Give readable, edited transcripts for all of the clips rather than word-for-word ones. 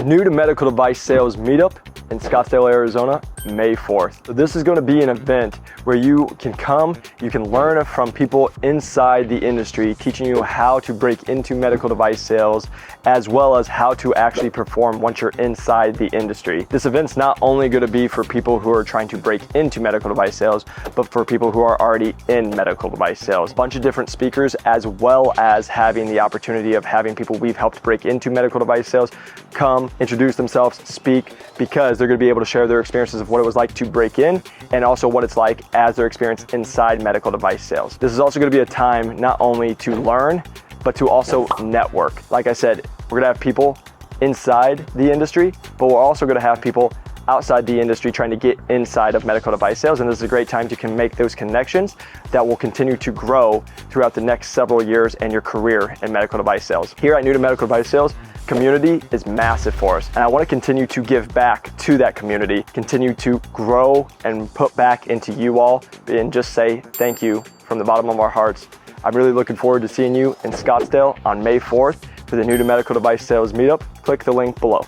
New to medical device sales meetup in Scottsdale, Arizona, May 4th. So this is going to be an event where you can come, you can learn from people inside the industry, teaching you how to break into medical device sales, as well as how to actually perform once you're inside the industry. This event's not only going to be for people who are trying to break into medical device sales, but for people who are already in medical device sales. A bunch of different speakers, as well as having the opportunity of having people we've helped break into medical device sales come, introduce themselves, speak, because they're going to be able to share their experiences of what it was like to break in and also what it's like as their experience inside medical device sales. This is also going to be a time not only to learn, but to also network. Like I said, we're going to have people inside the industry, but we're also going to have people outside the industry trying to get inside of medical device sales. And this is a great time you can make those connections that will continue to grow throughout the next several years in your career in medical device sales. Here at New to Medical Device Sales, community is massive for us. And I want to continue to give back to that community, continue to grow and put back into you all, and just say thank you from the bottom of our hearts. I'm really looking forward to seeing you in Scottsdale on May 4th for the New to Medical Device Sales meetup. Click the link below.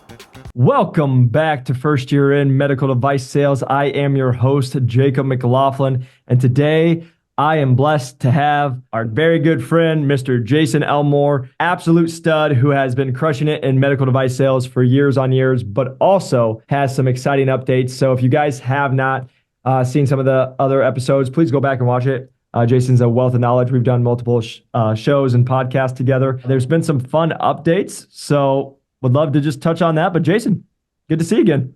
Welcome back to First Year in Medical Device Sales. I am your host, Jacob McLaughlin, and today I am blessed to have our very good friend, Mr. Jason Elmore, absolute stud who has been crushing it in medical device sales for years on years, but also has some exciting updates. So if you guys have not seen some of the other episodes, please go back and watch it. Jason's a wealth of knowledge. We've done multiple shows and podcasts together. There's been some fun updates, so would love to just touch on that. But Jason, good to see you again.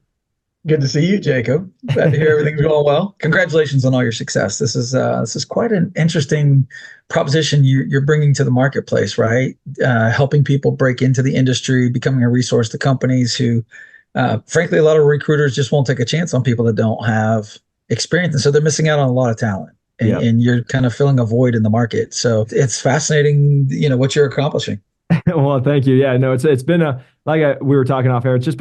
Good to see you, Jacob. Glad to hear everything's going well. Congratulations on all your success. This is quite an interesting proposition you're bringing to the marketplace, right? Helping people break into the industry, becoming a resource to companies who, frankly, a lot of recruiters just won't take a chance on people that don't have experience, and so they're missing out on a lot of talent. And you're kind of filling a void in the market. So it's fascinating, what you're accomplishing. Well, thank you. Yeah, no, it's been we were talking off air. It's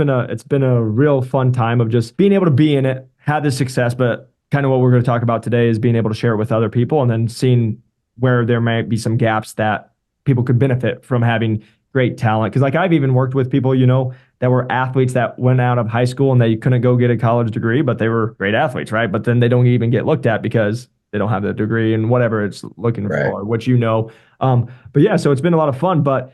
been a real fun time of just being able to be in it, have this success, but kind of what we're going to talk about today is being able to share it with other people and then seeing where there might be some gaps that people could benefit from having great talent. Because I've even worked with people, that were athletes that went out of high school and they couldn't go get a college degree, but they were great athletes, right? But then they don't even get looked at because they don't have the degree and whatever it's looking for, what But yeah, so it's been a lot of fun. But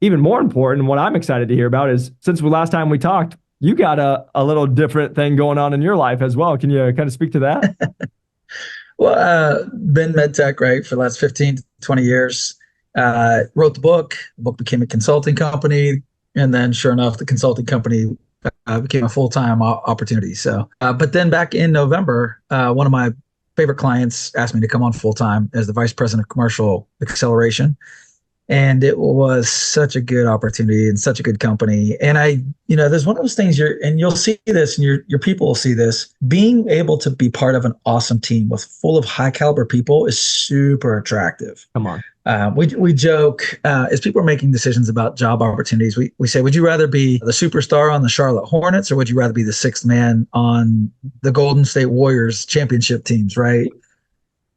even more important, what I'm excited to hear about is since the last time we talked, you got a little different thing going on in your life as well. Can you kind of speak to that? Well, been medtech, right, for the last 15 to 20 years. Wrote the book became a consulting company. And then sure enough, the consulting company became a full-time opportunity. So, but then back in November, one of my favorite clients asked me to come on full-time as the vice president of commercial acceleration. And it was such a good opportunity and such a good company. And there's one of those things you'll see this and your people will see this. Being able to be part of an awesome team with full of high caliber people is super attractive. Come on. We joke as people are making decisions about job opportunities. We say, would you rather be the superstar on the Charlotte Hornets or would you rather be the sixth man on the Golden State Warriors championship teams, right?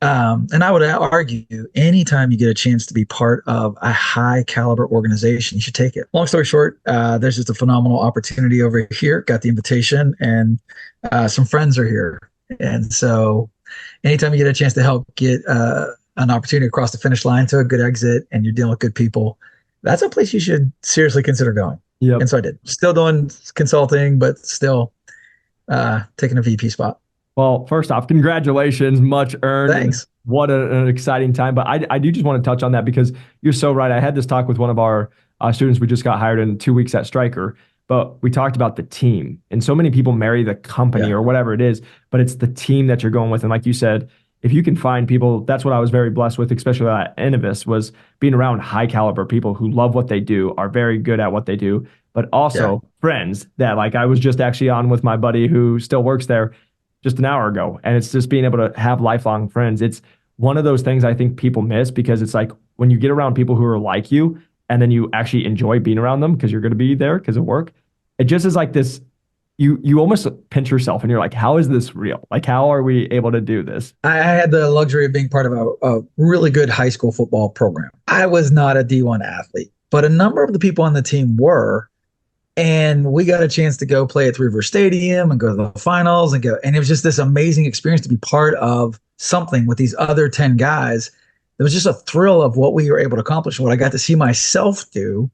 And I would argue anytime you get a chance to be part of a high caliber organization, you should take it. Long story short, there's just a phenomenal opportunity over here. Got the invitation and some friends are here. And so anytime you get a chance to help get an opportunity across the finish line to a good exit and you're dealing with good people, that's a place you should seriously consider going. Yep. And so I did. Still doing consulting, but still taking a VP spot. Well, first off, congratulations, much earned. Thanks. What an exciting time. But I do just want to touch on that because you're so right. I had this talk with one of our students. We just got hired in 2 weeks at Stryker, but we talked about the team. And so many people marry the company or whatever it is, but it's the team that you're going with. And like you said, if you can find people, that's what I was very blessed with, especially at Innovis, was being around high caliber people who love what they do, are very good at what they do, but also friends that I was just actually on with my buddy who still works there just an hour ago. And it's just being able to have lifelong friends. It's one of those things I think people miss because it's like when you get around people who are like you and then you actually enjoy being around them because you're going to be there because of work, it just is like this, you almost pinch yourself and you're like, how is this real? How are we able to do this? I had the luxury of being part of a really good high school football program. I was not a D1 athlete, but a number of the people on the team were. And we got a chance to go play at Three River Stadium and go to the finals and it was just this amazing experience to be part of something with these other 10 guys. It was just a thrill of what we were able to accomplish, what I got to see myself do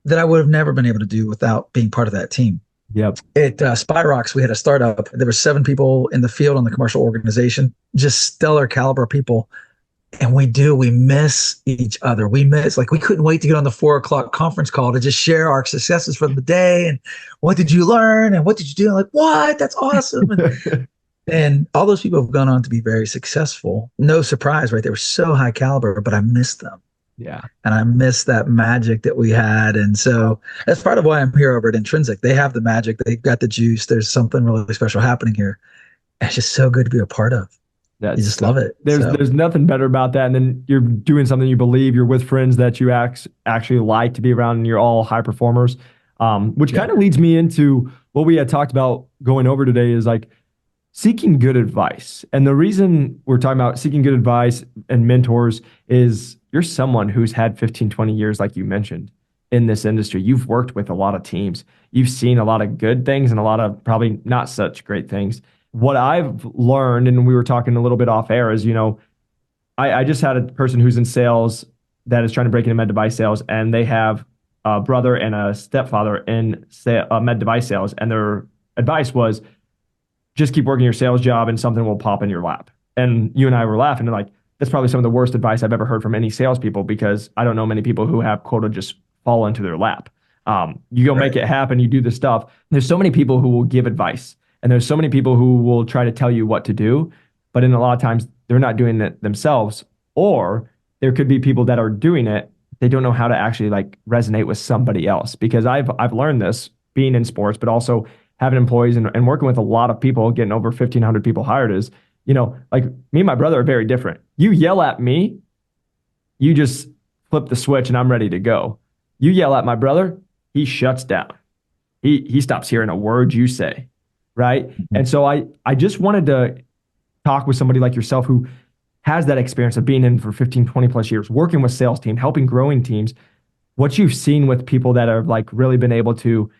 that I would have never been able to do without being part of that team. Yep. At Spyrox, we had a startup. There were 7 people in the field on the commercial organization, just stellar caliber people. And we miss each other. We couldn't wait to get on the 4:00 conference call to just share our successes from the day. And what did you learn? And what did you do? Like, what? That's awesome. And all those people have gone on to be very successful. No surprise, right? They were so high caliber, but I missed them. Yeah. And I miss that magic that we had. And so that's part of why I'm here over at Intrinsic. They have the magic. They've got the juice. There's something really special happening here. And it's just so good to be a part of. You just love it. There's nothing better about that. And then you're doing something you believe, you're with friends that you actually like to be around, and you're all high performers, which kind of leads me into what we had talked about going over today is like seeking good advice. And the reason we're talking about seeking good advice and mentors is you're someone who's had 15, 20 years, like you mentioned, in this industry. You've worked with a lot of teams. You've seen a lot of good things and a lot of probably not such great things. What I've learned, and we were talking a little bit off air, is, I just had a person who's in sales that is trying to break into med device sales, and they have a brother and a stepfather in med device sales, and their advice was just keep working your sales job and something will pop in your lap. And you and I were laughing and like, that's probably some of the worst advice I've ever heard from any salespeople, because I don't know many people who have quota just fall into their lap. You go make it happen, you do the stuff. There's so many people who will give advice. And there's so many people who will try to tell you what to do, but in a lot of times they're not doing it themselves. Or there could be people that are doing it, they don't know how to actually like resonate with somebody else. Because I've learned this being in sports, but also having employees and working with a lot of people, getting over 1,500 people hired is, like me and my brother are very different. You yell at me, you just flip the switch and I'm ready to go. You yell at my brother, he shuts down. He stops hearing a word you say. Right. Mm-hmm. And so I just wanted to talk with somebody like yourself who has that experience of being in for 15, 20 plus years, working with sales team, helping growing teams, what you've seen with people that have like really been able to,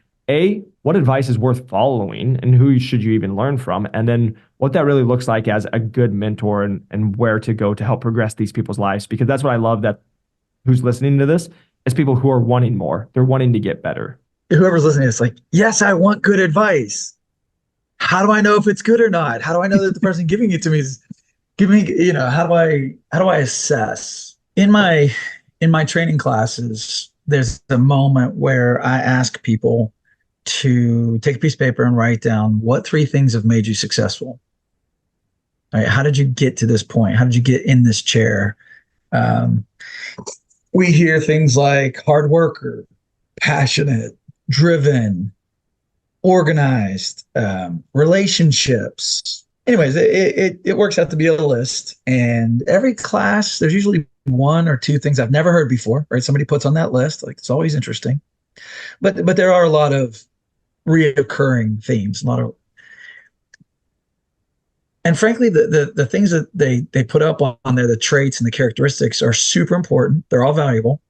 what advice is worth following and who should you even learn from? And then what that really looks like as a good mentor and where to go to help progress these people's lives. Because that's what I love, that who's listening to this is people who are wanting more. They're wanting to get better. Whoever's listening, it's like, yes, I want good advice. How do I know if it's good or not? How do I know that the person giving it to me is giving, how do I assess? In my training classes, there's a moment where I ask people to take a piece of paper and write down what 3 things have made you successful. Right? How did you get to this point? How did you get in this chair? We hear things like hard worker, passionate, driven, organized, relationships. Anyways, it works out to be a list. And every class, there's usually 1 or 2 things I've never heard before, right? Somebody puts on that list. Like, it's always interesting. But there are a lot of reoccurring themes, and frankly, the things that they put up on there, the traits and the characteristics, are super important. They're all valuable.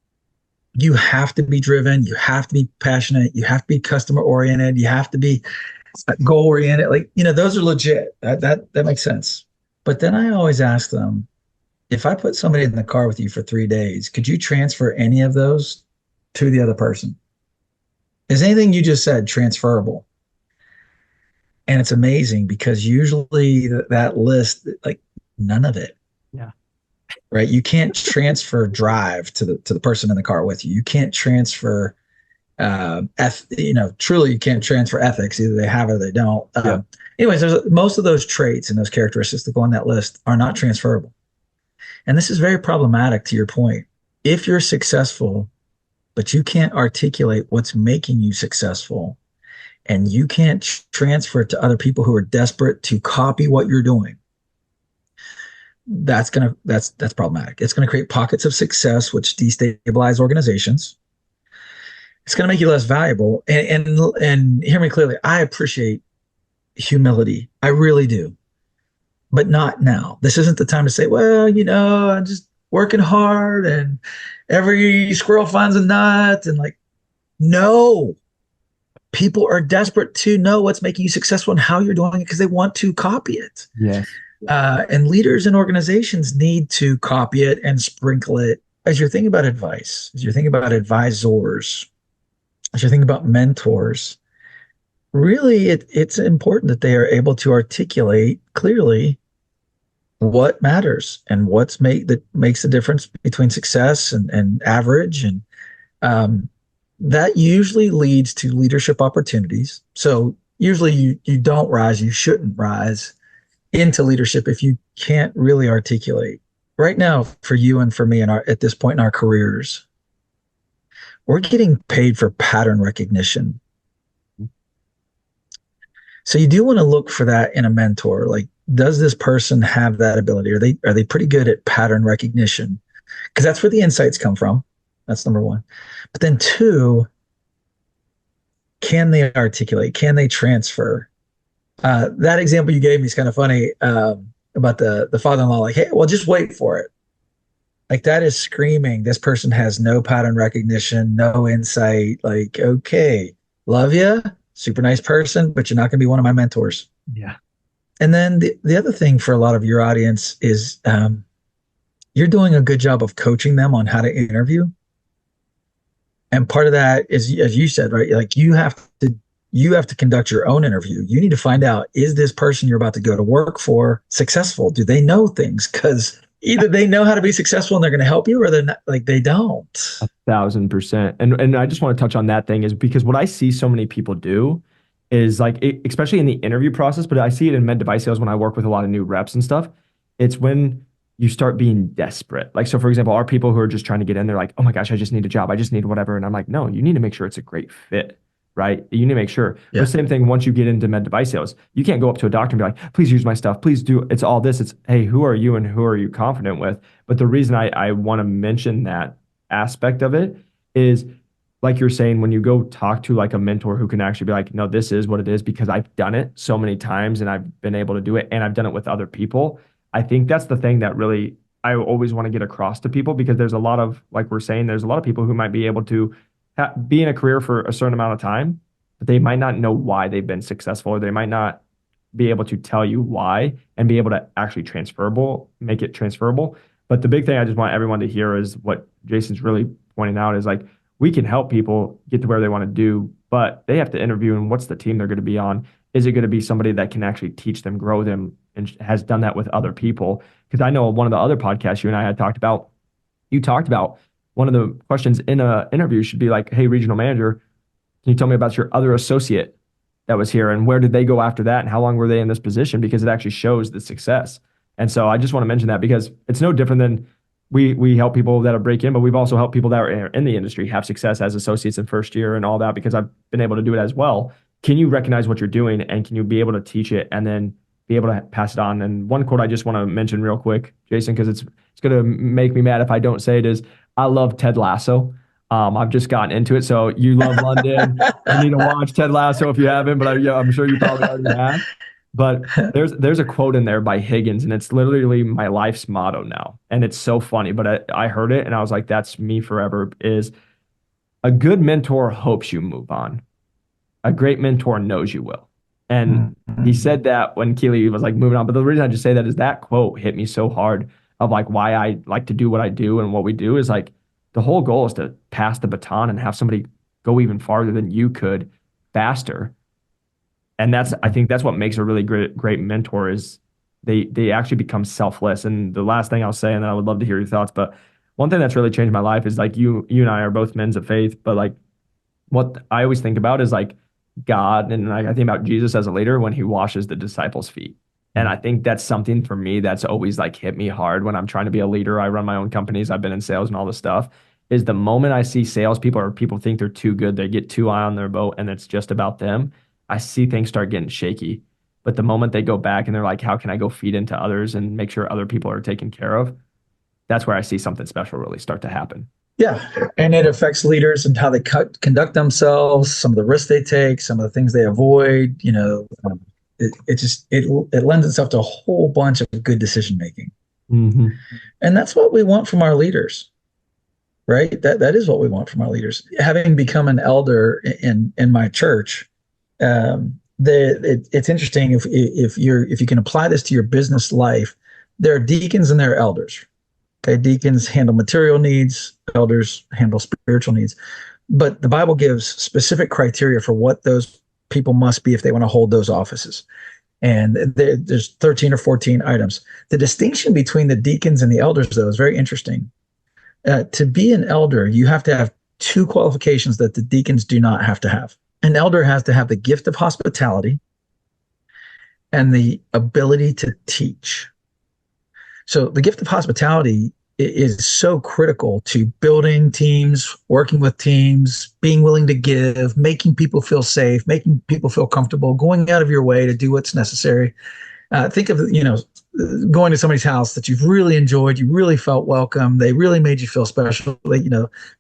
You have to be driven. You have to be passionate. You have to be customer oriented. You have to be goal oriented. Like, those are legit. That makes sense. But then I always ask them, if I put somebody in the car with you for 3 days, could you transfer any of those to the other person? Is anything you just said transferable? And it's amazing, because usually that list, like, none of it. Yeah. Right. You can't transfer drive to the person in the car with you. You can't transfer, truly you can't transfer ethics. Either they have it or they don't. Anyways, most of those traits and those characteristics that go on that list are not transferable. And this is very problematic, to your point. If you're successful, but you can't articulate what's making you successful, and you can't transfer it to other people who are desperate to copy what you're doing, that's problematic. It's going to create pockets of success, which destabilize organizations. It's going to make you less valuable. And hear me clearly, I appreciate humility. I really do. But not now. This isn't the time to say, well, I'm just working hard and every squirrel finds a nut. And like, no, people are desperate to know what's making you successful and how you're doing it because they want to copy it. Yes. And leaders and organizations need to copy it and sprinkle it. As you're thinking about advice, as you're thinking about advisors, as you're thinking about mentors, really it's important that they are able to articulate clearly what matters and that makes the difference between success and average. And that usually leads to leadership opportunities. So usually you don't rise, you shouldn't rise into leadership if you can't really articulate. Right now, for you and for me, at this point in our careers, we're getting paid for pattern recognition. So you do want to look for that in a mentor. Like, does this person have that ability? Are they pretty good at pattern recognition? Because that's where the insights come from. That's number one. But then two, can they articulate? Can they transfer? That example you gave me is kind of funny about the father-in-law. Like, hey, well, just wait for it. Like, that is screaming. This person has no pattern recognition, no insight. Like, okay, love you, super nice person, but you're not going to be one of my mentors. Yeah. And then the other thing for a lot of your audience is you're doing a good job of coaching them on how to interview. And part of that is, as you said, right? Like, you have to conduct your own interview. You need to find out, is this person you're about to go to work for successful? Do they know things? Because either they know how to be successful and they're going to help you, or they're not, like, they don't. 1,000%. And I just want to touch on that thing is because what I see so many people do is like, especially in the interview process, but I see it in med device sales when I work with a lot of new reps and stuff. It's when you start being desperate. Like, so for example, our people who are just trying to get in, they're like, oh my gosh, I just need a job. I just need whatever. And I'm like, no, you need to make sure it's a great fit. Right? You need to make sure. Yeah. The same thing once you get into med device sales, you can't go up to a doctor and be like, please use my stuff. Please do. It's all this. It's, hey, who are you and who are you confident with? But the reason I want to mention that aspect of it is, like you're saying, when you go talk to like a mentor who can actually be like, no, this is what it is because I've done it so many times and I've been able to do it and I've done it with other people. I think that's the thing that really I always want to get across to people, because there's a lot of, like we're saying, there's a lot of people who might be able to be in a career for a certain amount of time, but they might not know why they've been successful, or they might not be able to tell you why and be able to actually make it transferable. But the big thing I just want everyone to hear is what Jason's really pointing out is, like, we can help people get to where they want to do, but they have to interview, and what's the team they're going to be on? Is it going to be somebody that can actually teach them, grow them, and has done that with other people? Because I know one of the other podcasts you and I had talked about, you talked about one of the questions in an interview should be like, hey, regional manager, can you tell me about your other associate that was here, and where did they go after that, and how long were they in this position? Because it actually shows the success. And so I just want to mention that, because it's no different than we help people that are break in, but we've also helped people that are in the industry have success as associates in first year and all that, because I've been able to do it as well. Can you recognize what you're doing, and can you be able to teach it and then be able to pass it on? And one quote I just want to mention real quick, Jason, because it's going to make me mad if I don't say it, is I love Ted Lasso. I've just gotten into it. So you love London. You need to watch Ted Lasso if you haven't, but I'm sure you probably already have. But there's a quote in there by Higgins, and it's literally my life's motto now. And it's so funny, but I heard it and I was like, that's me forever, is a good mentor hopes you move on. A great mentor knows you will. And he said that when Keely was like moving on. But the reason I just say that is that quote hit me so hard, of like why I like to do what I do and what we do is like, the whole goal is to pass the baton and have somebody go even farther than you could faster. And I think that's what makes a really great mentor, is they actually become selfless. And the last thing I'll say, and then I would love to hear your thoughts, but one thing that's really changed my life is, like, you and I are both men of faith, but like what I always think about is like God, and I think about Jesus as a leader when he washes the disciples' feet. And I think that's something for me that's always like hit me hard when I'm trying to be a leader. I run my own companies. I've been in sales and all this stuff. Is the moment I see salespeople or people think they're too good, they get too high on their boat and it's just about them, I see things start getting shaky. But the moment they go back and they're like, how can I go feed into others and make sure other people are taken care of? That's where I see something special really start to happen. Yeah. And it affects leaders and how they conduct themselves, some of the risks they take, some of the things they avoid, it lends itself to a whole bunch of good decision making. Mm-hmm. And that's what we want from our leaders, right? That is what we want from our leaders. Having become an elder in my church, it's interesting if you can apply this to your business life. There are deacons and there are elders. Okay, deacons handle material needs, elders handle spiritual needs. But the Bible gives specific criteria for what those people must be if they want to hold those offices. And there's 13 or 14 items. The distinction between the deacons and the elders, though, is very interesting. To be an elder, you have to have two qualifications that the deacons do not have to have. An elder has to have the gift of hospitality and the ability to teach. So the gift of hospitality is so critical to building teams, working with teams, being willing to give, making people feel safe, making people feel comfortable, going out of your way to do what's necessary. Think of, going to somebody's house that you've really enjoyed, you really felt welcome, they really made you feel special,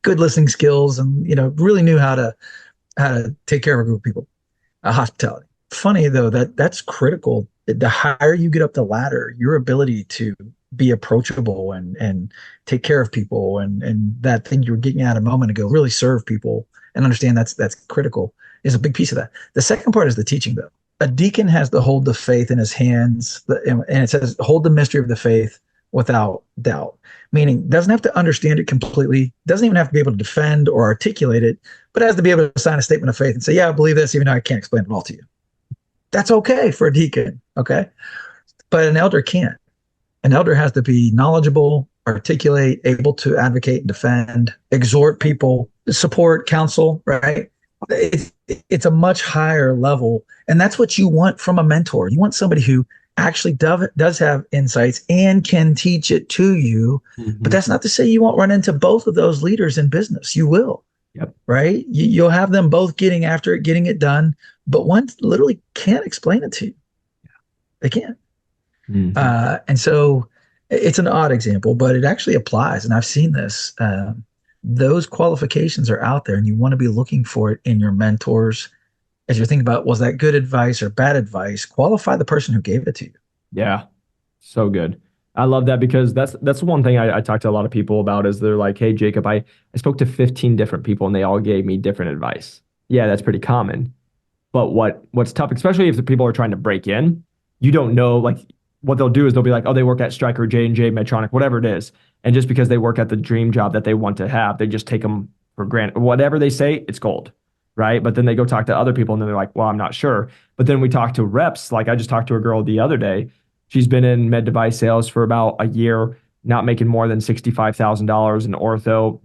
good listening skills, and really knew how to take care of a group of people. Hospitality. Funny though, that's critical. The higher you get up the ladder, your ability to be approachable and take care of people and that thing you were getting at a moment ago, really serve people and understand that's critical, is a big piece of that. The second part is the teaching, though. A deacon has to hold the faith in his hands, and it says hold the mystery of the faith without doubt, meaning doesn't have to understand it completely, doesn't even have to be able to defend or articulate it, but has to be able to sign a statement of faith and say, yeah, I believe this, even though I can't explain it all to you. That's okay for a deacon, okay? But an elder can't. An elder has to be knowledgeable, articulate, able to advocate and defend, exhort people, support, counsel, right? It's a much higher level. And that's what you want from a mentor. You want somebody who actually does have insights and can teach it to you. Mm-hmm. But that's not to say you won't run into both of those leaders in business. You will. Yep. Right? You'll have them both getting after it, getting it done. But one literally can't explain it to you. They can't. Mm-hmm. And so it's an odd example, but it actually applies. And I've seen this. Those qualifications are out there, and you want to be looking for it in your mentors. As you're thinking about, was that good advice or bad advice? Qualify the person who gave it to you. Yeah, so good. I love that, because that's one thing I talk to a lot of people about is they're like, hey, Jacob, I spoke to 15 different people and they all gave me different advice. Yeah, that's pretty common. But what's tough, especially if the people are trying to break in, you don't know, like, what they'll do is they'll be like, oh, they work at Stryker, J&J, Medtronic, whatever it is. And just because they work at the dream job that they want to have, they just take them for granted. Whatever they say, it's gold, right? But then they go talk to other people and then they're like, well, I'm not sure. But then we talk to reps. Like I just talked to a girl the other day. She's been in med device sales for about a year, not making more than $65,000 in ortho.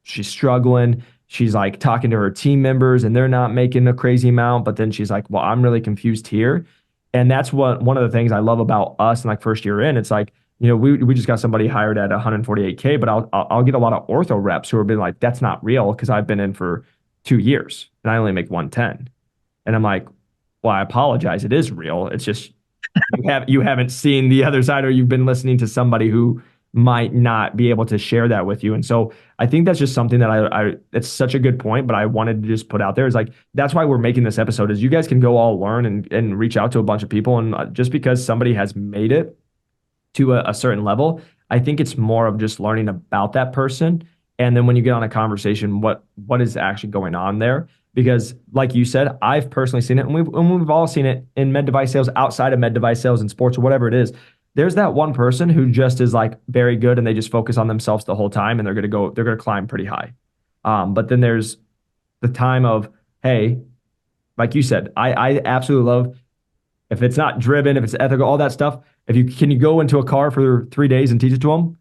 She's struggling. She's like talking to her team members and they're not making a crazy amount. But then she's like, well, I'm really confused here. And that's one of the things I love about us. And like first year in, it's like, we just got somebody hired at 148K, but I'll get a lot of ortho reps who have been like, that's not real, because I've been in for 2 years and I only make 110. And I'm like, well, I apologize. It is real. It's just you haven't seen the other side, or you've been listening to somebody who might not be able to share that with you. And so I think that's just something that it's such a good point, but I wanted to just put out there is like, that's why we're making this episode, is you guys can go all learn and reach out to a bunch of people. And just because somebody has made it to a certain level, I think it's more of just learning about that person. And then when you get on a conversation, what is actually going on there? Because like you said, I've personally seen it, and we've all seen it in med device sales, outside of med device sales, in sports or whatever it is. There's that one person who just is like very good and they just focus on themselves the whole time and they're going to climb pretty high. But then there's the time of, hey, like you said, I absolutely love, if it's not driven, if it's ethical, all that stuff. Can you go into a car for 3 days and teach it to them?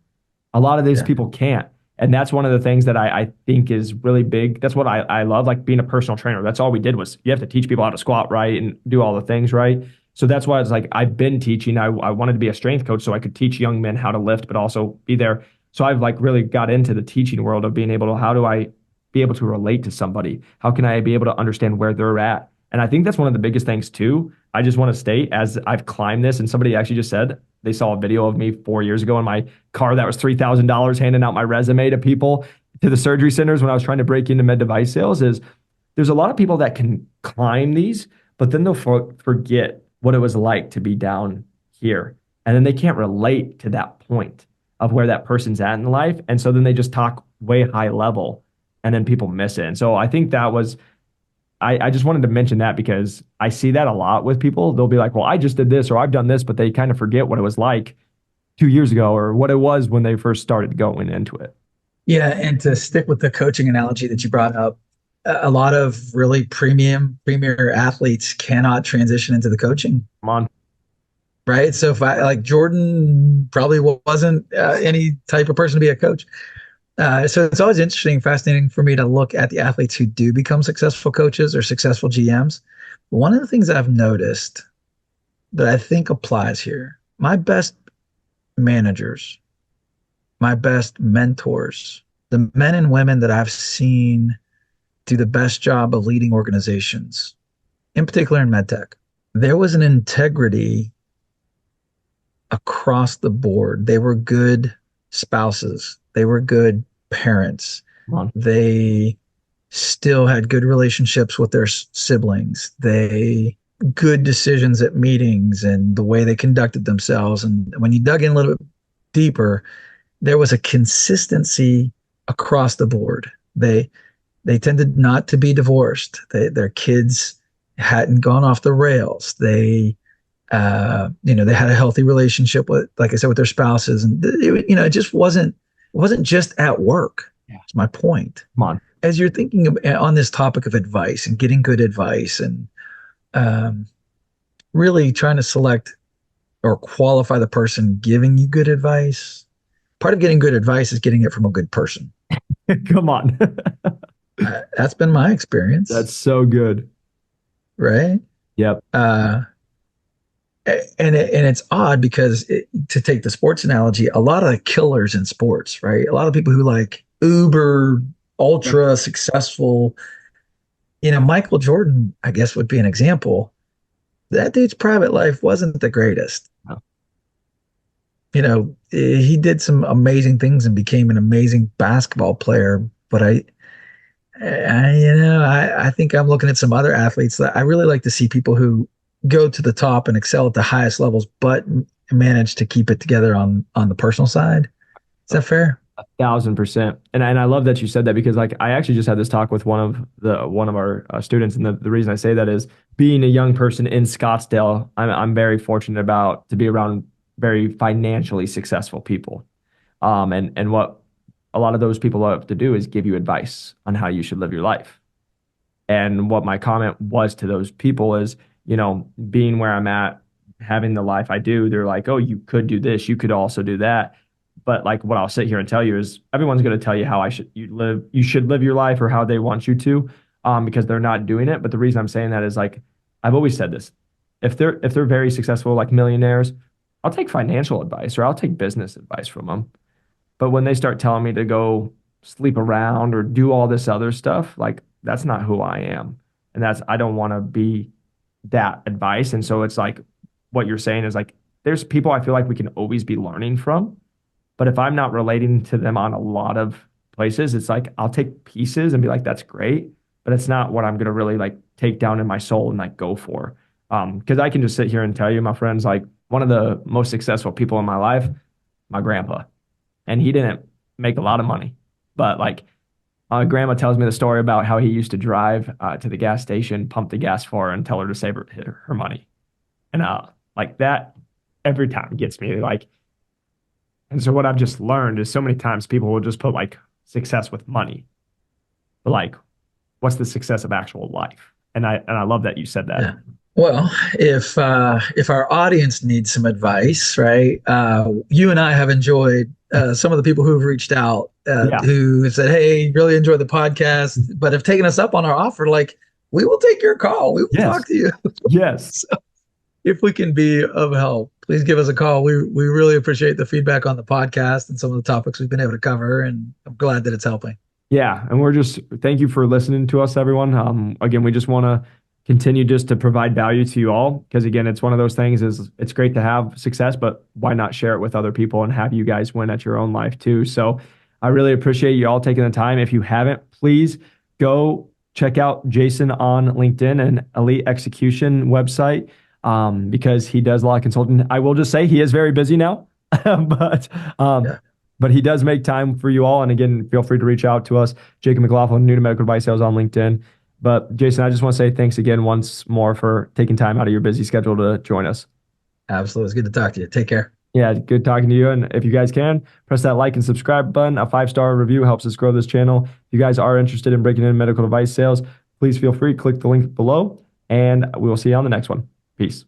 A lot of these people can't. And that's one of the things that I think is really big. That's what I love, like being a personal trainer. That's all we did was you have to teach people how to squat right and do all the things right. So that's why it's like I've been teaching. I wanted to be a strength coach so I could teach young men how to lift, but also be there. So I've like really got into the teaching world of being able to, how do I be able to relate to somebody? How can I be able to understand where they're at? And I think that's one of the biggest things too. I just want to state, as I've climbed this, and somebody actually just said they saw a video of me 4 years ago in my car that was $3,000 handing out my resume to people, to the surgery centers when I was trying to break into med device sales, is there's a lot of people that can climb these, but then they'll forget what it was like to be down here. And then they can't relate to that point of where that person's at in life. And so then they just talk way high level and then people miss it. And so I think that was, I just wanted to mention that because I see that a lot with people. They'll be like, well, I just did this or I've done this, but they kind of forget what it was like 2 years ago or what it was when they first started going into it. Yeah, and to stick with the coaching analogy that you brought up, a lot of really premier athletes cannot transition into the coaching, Come on. right? So if I like Jordan probably wasn't any type of person to be a coach. So it's always interesting, fascinating for me to look at the athletes who do become successful coaches or successful GMs. One of the things I've noticed that I think applies here, my best managers, my best mentors, the men and women that I've seen do the best job of leading organizations, in particular in medtech, there was an integrity across the board. They were good spouses. They were good parents. They still had good relationships with their siblings. They good decisions at meetings and the way they conducted themselves. And when you dug in a little bit deeper, there was a consistency across the board. They tended not to be divorced. Their kids hadn't gone off the rails. They they had a healthy relationship with, like I said, with their spouses, and it just wasn't just at work. Yeah. That's my point. Come on. As you're thinking on this topic of advice and getting good advice and really trying to select or qualify the person giving you good advice, part of getting good advice is getting it from a good person. Come on. That's been my experience. That's so good. Right? Yep. And it's odd because to take the sports analogy, a lot of the killers in sports, right? A lot of people who like uber ultra successful, Michael Jordan, I guess, would be an example. That dude's private life wasn't the greatest. No. He did some amazing things and became an amazing basketball player, but I think I'm looking at some other athletes that I really like to see, people who go to the top and excel at the highest levels, but manage to keep it together on the personal side. Is that fair? 1,000%. And I love that you said that because like I actually just had this talk with one of our students, and the reason I say that is being a young person in Scottsdale, I'm very fortunate to be around very financially successful people, and what a lot of those people love to do is give you advice on how you should live your life. And what my comment was to those people is, being where I'm at, having the life I do, they're like, oh, you could do this, you could also do that. But like what I'll sit here and tell you is everyone's going to tell you how you should live your life or how they want you to, because they're not doing it. But the reason I'm saying that is like, I've always said this, if they're very successful, like millionaires, I'll take financial advice or I'll take business advice from them. But when they start telling me to go sleep around or do all this other stuff, like that's not who I am. And I don't want to be that advice. And so it's like what you're saying is like, there's people I feel like we can always be learning from. But if I'm not relating to them on a lot of places, it's like I'll take pieces and be like, that's great. But it's not what I'm going to really like take down in my soul and like go for. Because I can just sit here and tell you, my friends, like one of the most successful people in my life, my grandpa. And he didn't make a lot of money. But like grandma tells me the story about how he used to drive to the gas station, pump the gas for her and tell her to save her money. And like that every time gets me like. And so what I've just learned is so many times people will just put like success with money. But like, what's the success of actual life? And I love that you said that. Yeah. Well, if our audience needs some advice, right? You and I have enjoyed some of the people who've reached out who said, "Hey, really enjoyed the podcast," but have taken us up on our offer. Like, we will take your call. We will talk to you. Yes. So if we can be of help, please give us a call. We really appreciate the feedback on the podcast and some of the topics we've been able to cover, and I'm glad that it's helping. Yeah, and thank you for listening to us, everyone. Again, we just want to continue just to provide value to you all, because again, it's one of those things is it's great to have success, but why not share it with other people and have you guys win at your own life too? So I really appreciate you all taking the time. If you haven't, please go check out Jason on LinkedIn and Elite Execution website, because he does a lot of consulting. I will just say he is very busy now, but But he does make time for you all. And again, feel free to reach out to us. Jacob McLaughlin, new to medical device sales on LinkedIn. But Jason, I just want to say thanks again once more for taking time out of your busy schedule to join us. Absolutely. It's good to talk to you. Take care. Yeah, good talking to you. And if you guys can, press that like and subscribe button. A 5-star review helps us grow this channel. If you guys are interested in breaking in medical device sales, please feel free, click the link below, and we will see you on the next one. Peace.